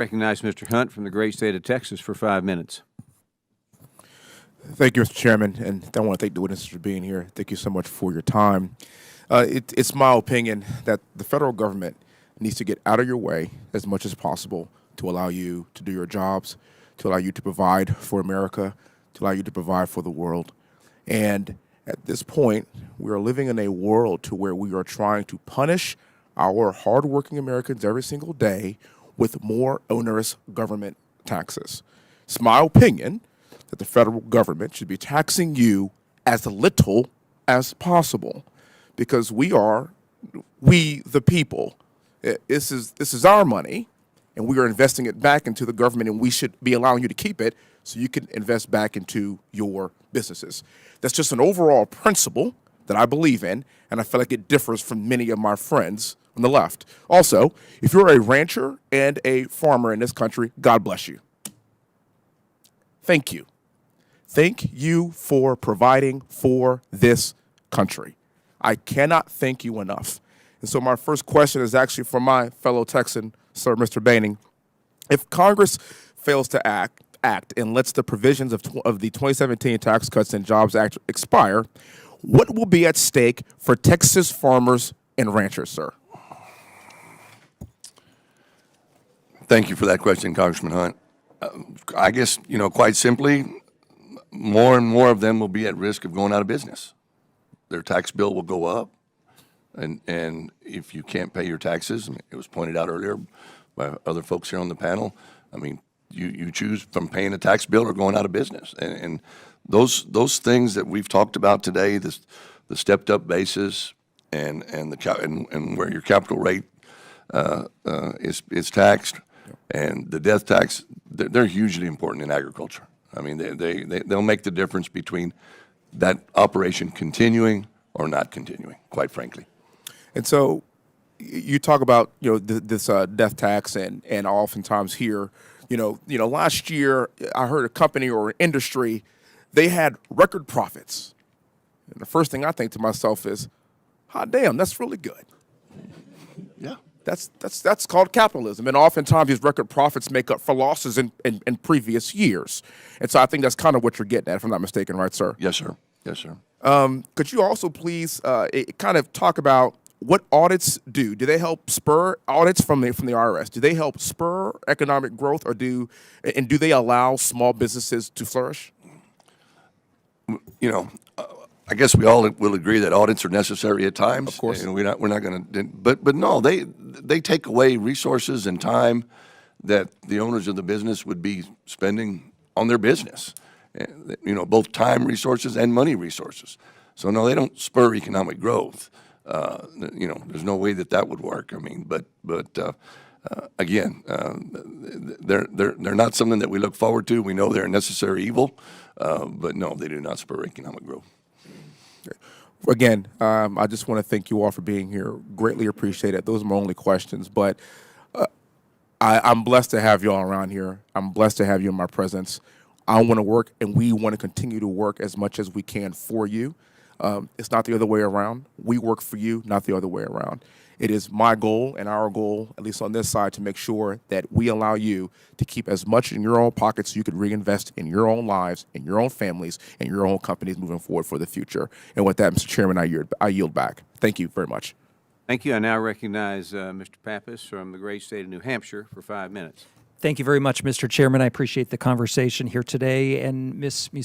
Recognize Mr. Hunt from the great state of Texas for 5 minutes. Thank you, Mr. Chairman, and I want to thank the witnesses for being here. Thank you so much for your time. It's my opinion that the federal government needs to get out of your way as much as possible to allow you to do your jobs, to allow you to provide for America, to allow you to provide for the world. And at this point, we are living in a world to where we are trying to punish our hardworking Americans every single day with more onerous government taxes. It's my opinion that the federal government should be taxing you as little as possible, because we the people. This is our money, and we are investing it back into the government, and we should be allowing you to keep it so you can invest back into your businesses. That's just an overall principle that I believe in, and I feel like it differs from many of my friends on the left. Also, if you're a rancher and a farmer in this country, God bless you. Thank you. Thank you for providing for this country. I cannot thank you enough. And so my first question is actually for my fellow Texan, Sir Mr. Boehning. If Congress fails to act and lets the provisions of the 2017 Tax Cuts and Jobs Act expire, what will be at stake for Texas farmers and ranchers, sir? Thank you for that question, Congressman Hunt. I guess, quite simply, more and more of them will be at risk of going out of business. Their tax bill will go up, and if you can't pay your taxes, it was pointed out earlier by other folks here on the panel, you choose from paying a tax bill or going out of business. And those things that we've talked about today, the stepped up basis and where your capital rate is taxed, and the death tax, they're hugely important in agriculture. They'll make the difference between that operation continuing or not continuing, quite frankly. And so you talk about this death tax, and oftentimes here, last year I heard a company or an industry, they had record profits, and the first thing I think to myself is, hot damn, that's really good. Yeah. That's called capitalism, and oftentimes these record profits make up for losses in previous years. And so I think that's kind of what you're getting at, if I'm not mistaken, right, sir? Yes, sir. Yes, sir. Could you also please kind of talk about what audits do? Do they help spur audits from the IRS? Do they help spur economic growth, or do they allow small businesses to flourish? I guess we all will agree that audits are necessary at times. Of course. And we're not going to, but no, they take away resources and time that the owners of the business would be spending on their business. Both time resources and money resources. So no, they don't spur economic growth. There's no way that would work. Again, they're not something that we look forward to. We know they're a necessary evil, but no, they do not spur economic growth. Again, I just want to thank you all for being here. Greatly appreciate it. Those are my only questions, but I'm blessed to have you all around here. I'm blessed to have you in my presence. I want to work, and we want to continue to work as much as we can for you. It's not the other way around. We work for you, not the other way around. It is my goal and our goal, at least on this side, to make sure that we allow you to keep as much in your own pockets so you could reinvest in your own lives, in your own families, and your own companies moving forward for the future. And with that, Mr. Chairman, I yield back. Thank you very much. Thank you. I now recognize Mr. Pappas from the great state of New Hampshire for 5 minutes. Thank you very much, Mr. Chairman. I appreciate the conversation here today. And Ms. Musin,